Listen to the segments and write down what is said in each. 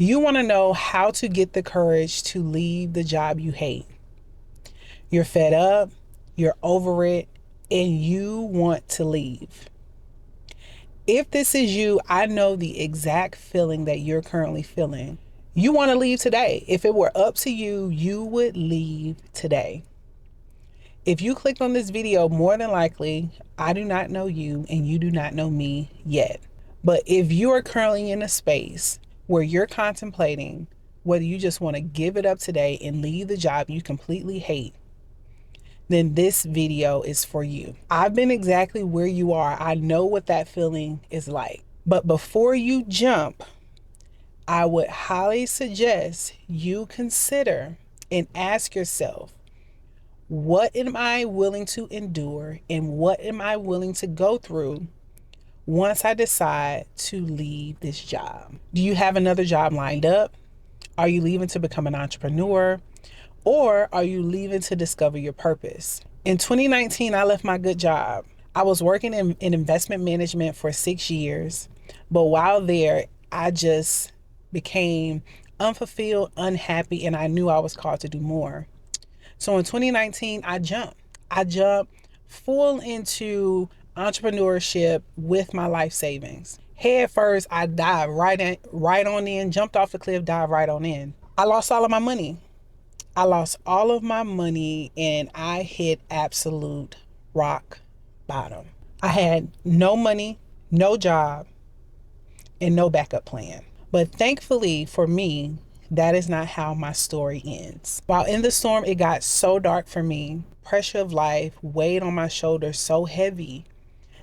You want to know how to get the courage to leave the job you hate. You're fed up, you're over it, and you want to leave. If this is you, I know the exact feeling that you're currently feeling. You want to leave today. If it were up to you, you would leave today. If you clicked on this video, more than likely, I do not know you and you do not know me yet. But if you are currently in a space where you're contemplating whether you just want to give it up today and leave the job you completely hate, then this video is for you. I've been exactly where you are. I know what that feeling is like. But before you jump, I would highly suggest you consider and ask yourself, what am I willing to endure and what am I willing to go through once I decide to leave this job? Do you have another job lined up? Are you leaving to become an entrepreneur? Or are you leaving to discover your purpose? In 2019, I left my good job. I was working in investment management for 6 years, but while there, I just became unfulfilled, unhappy, and I knew I was called to do more. So in 2019, I jumped. I jumped full into entrepreneurship with my life savings. Head first, I dived right on in, jumped off the cliff, dived right on in. I lost all of my money. I lost all of my money and I hit absolute rock bottom. I had no money, no job, and no backup plan. But thankfully for me, that is not how my story ends. While in the storm, it got so dark for me. Pressure of life weighed on my shoulders so heavy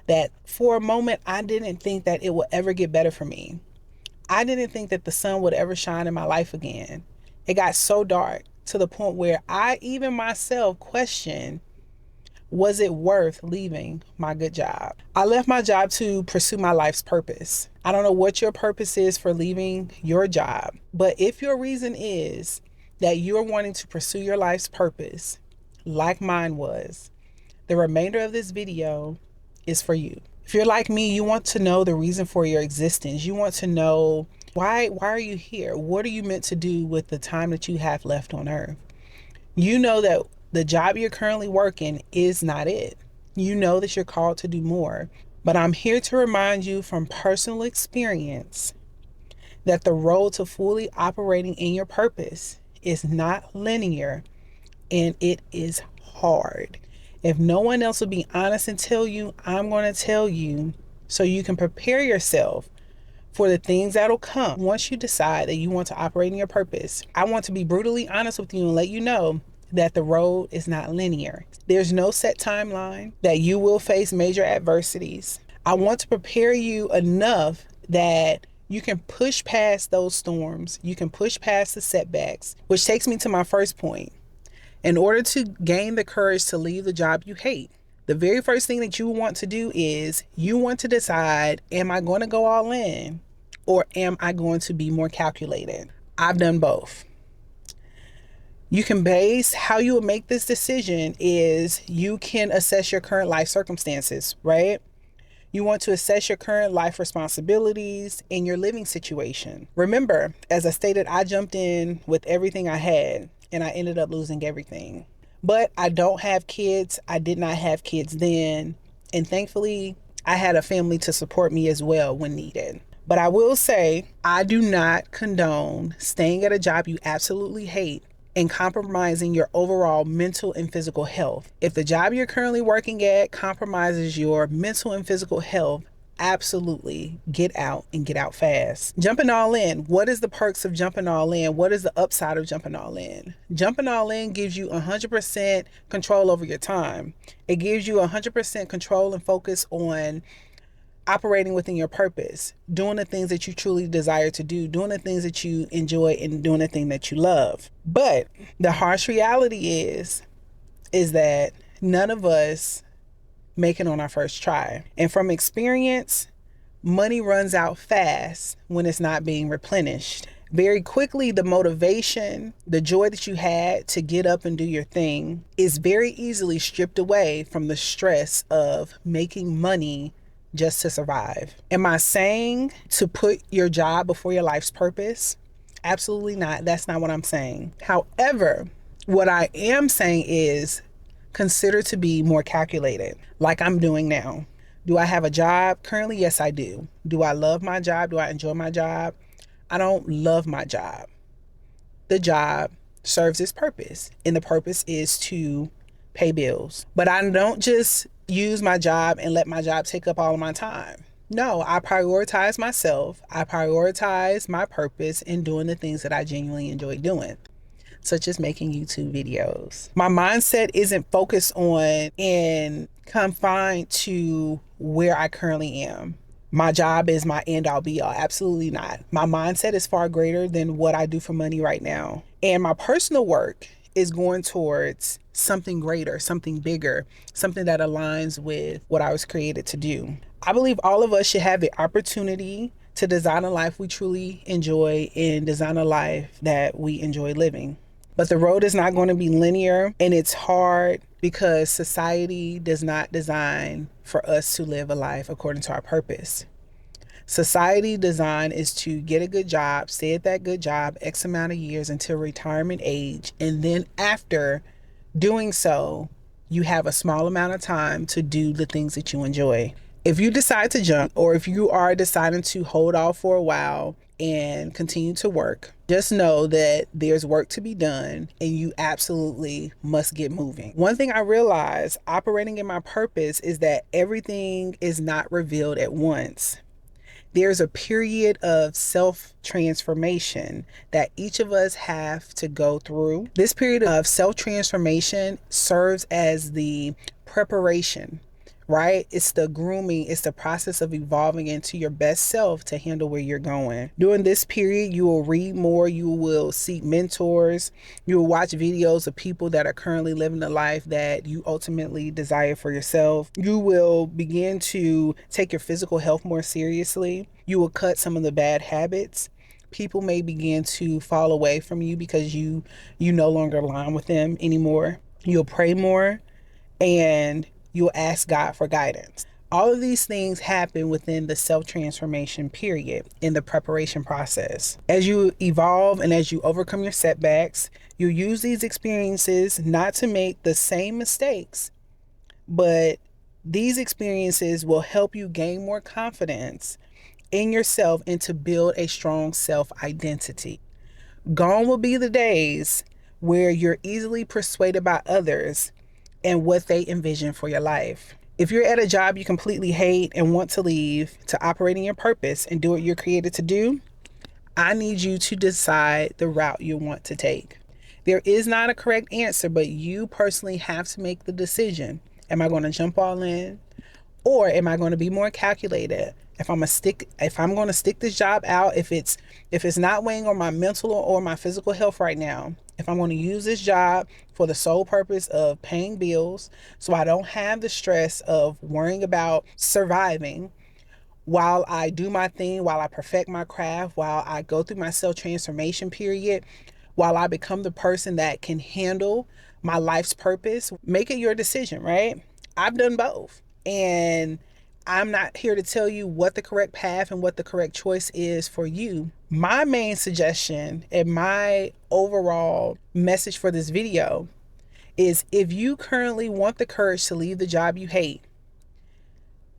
that for a moment, I didn't think that it would ever get better for me. I didn't think that the sun would ever shine in my life again. It got so dark to the point where I even myself questioned, was it worth leaving my good job? I left my job to pursue my life's purpose. I don't know what your purpose is for leaving your job, but if your reason is that you're wanting to pursue your life's purpose, like mine was, the remainder of this video is for you. If you're like me, you want to know the reason for your existence. You want to know why are you here? What are you meant to do with the time that you have left on earth? You know that the job you're currently working is not it. You know that you're called to do more. But I'm here to remind you from personal experience that the road to fully operating in your purpose is not linear and it is hard. If no one else will be honest and tell you, I'm going to tell you so you can prepare yourself for the things that'll come once you decide that you want to operate in your purpose. I want to be brutally honest with you and let you know that the road is not linear. There's no set timeline, that you will face major adversities. I want to prepare you enough that you can push past those storms. You can push past the setbacks, which takes me to my first point. In order to gain the courage to leave the job you hate, the very first thing that you want to do is you want to decide, am I going to go all in or am I going to be more calculated? I've done both. You can base how you will make this decision is you can assess your current life circumstances, right? You want to assess your current life responsibilities and your living situation. Remember, as I stated, I jumped in with everything I had and I ended up losing everything. But I don't have kids. I did not have kids then. And thankfully, I had a family to support me as well when needed. But I will say, I do not condone staying at a job you absolutely hate and compromising your overall mental and physical health. If the job you're currently working at compromises your mental and physical health, absolutely get out and get out fast. Jumping all in. What is the perks of jumping all in? What is the upside of jumping all in? Jumping all in gives you 100% control over your time. It gives you 100% control and focus on operating within your purpose, doing the things that you truly desire to do, doing the things that you enjoy, and doing the thing that you love. But the harsh reality is that none of us make it on our first try. And from experience, money runs out fast when it's not being replenished. Very quickly, the motivation, the joy that you had to get up and do your thing is very easily stripped away from the stress of making money just to survive. Am I saying to put your job before your life's purpose? Absolutely not. That's not what I'm saying. However, what I am saying is consider to be more calculated, like I'm doing now. Do I have a job currently? Yes, I do. Do I love my job? Do I enjoy my job? I don't love my job. The job serves its purpose, and the purpose is to pay bills. But I don't just use my job and let my job take up all of my time. No, I prioritize myself. I prioritize my purpose in doing the things that I genuinely enjoy doing, such as making YouTube videos. My mindset isn't focused on and confined to where I currently am. My job is my end all be all. Absolutely not. My mindset is far greater than what I do for money right now. And my personal work is going towards something greater, something bigger, something that aligns with what I was created to do. I believe all of us should have the opportunity to design a life we truly enjoy and design a life that we enjoy living. But the road is not going to be linear, and it's hard because society does not design for us to live a life according to our purpose. Society design is to get a good job, stay at that good job X amount of years until retirement age, and then after doing so, you have a small amount of time to do the things that you enjoy. If you decide to jump, or if you are deciding to hold off for a while and continue to work, just know that there's work to be done and you absolutely must get moving. One thing I realized operating in my purpose is that everything is not revealed at once. There's a period of self-transformation that each of us have to go through. This period of self-transformation serves as the preparation, right? It's the grooming, it's the process of evolving into your best self to handle where you're going. During this period, you will read more, you will seek mentors, you will watch videos of people that are currently living the life that you ultimately desire for yourself. You will begin to take your physical health more seriously. You will cut some of the bad habits. People may begin to fall away from you because you no longer align with them anymore. You'll pray more, and you'll ask God for guidance. All of these things happen within the self-transformation period in the preparation process. As you evolve and as you overcome your setbacks, you use these experiences not to make the same mistakes, but these experiences will help you gain more confidence in yourself and to build a strong self-identity. Gone will be the days where you're easily persuaded by others and what they envision for your life. If you're at a job you completely hate and want to leave to operate in your purpose and do what you're created to do, I need you to decide the route you want to take. There is not a correct answer, but you personally have to make the decision. Am I going to jump all in, or am I going to be more calculated? If I'm going to stick this job out, if it's not weighing on my mental or my physical health right now, if I'm going to use this job for the sole purpose of paying bills, so I don't have the stress of worrying about surviving while I do my thing, while I perfect my craft, while I go through my self-transformation period, while I become the person that can handle my life's purpose, make it your decision, right? I've done both. And I'm not here to tell you what the correct path and what the correct choice is for you. My main suggestion and my overall message for this video is, if you currently want the courage to leave the job you hate,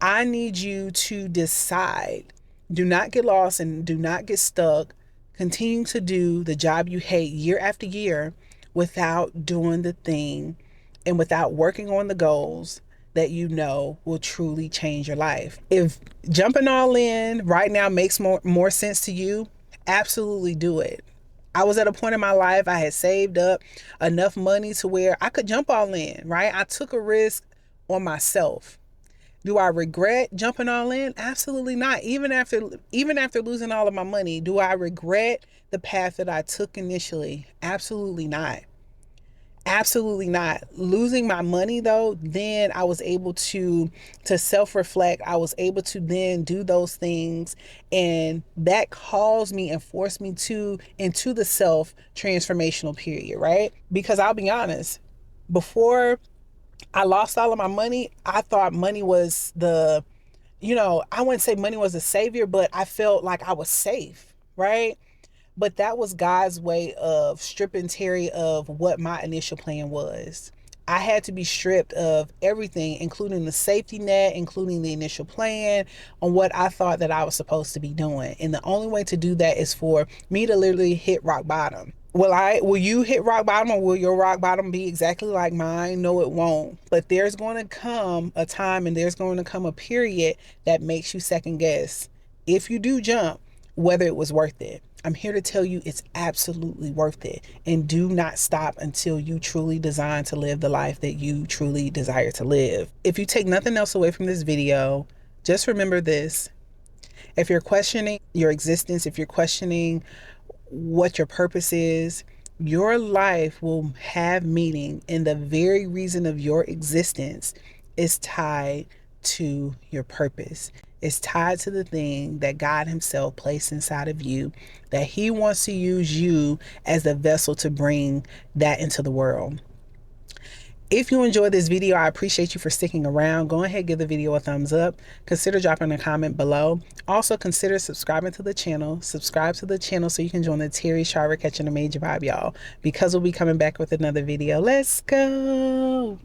I need you to decide. Do not get lost and do not get stuck. Continue to do the job you hate year after year without doing the thing and without working on the goals that you know will truly change your life. If jumping all in right now makes more sense to you, absolutely do it. I was at a point in my life, I had saved up enough money to where I could jump all in, right? I took a risk on myself. Do I regret jumping all in? Absolutely not. Even after losing all of my money, do I regret the path that I took initially? Absolutely not. Absolutely not. Losing my money though, then I was able to self-reflect. I was able to then do those things, and that caused me and forced me into the self-transformational period, right? Because I'll be honest, before I lost all of my money, I thought money was I wouldn't say money was a savior, but I felt like I was safe, right? But that was God's way of stripping Terry of what my initial plan was. I had to be stripped of everything, including the safety net, including the initial plan on what I thought that I was supposed to be doing. And the only way to do that is for me to literally hit rock bottom. Will you hit rock bottom, or will your rock bottom be exactly like mine? No, it won't. But there's going to come a time and there's going to come a period that makes you second guess, if you do jump, whether it was worth it. I'm here to tell you it's absolutely worth it. And do not stop until you truly design to live the life that you truly desire to live. If you take nothing else away from this video, just remember this. If you're questioning your existence, if you're questioning what your purpose is, your life will have meaning, and the very reason of your existence is tied to your purpose. It's tied to the thing that God Himself placed inside of you, that He wants to use you as a vessel to bring that into the world. If you enjoyed this video, I appreciate you for sticking around. Go ahead, give the video a thumbs up. Consider dropping a comment below. Also, consider subscribing to the channel. Subscribe to the channel so you can join the Terry Sharver Catching a Major Vibe, y'all. Because we'll be coming back with another video. Let's go.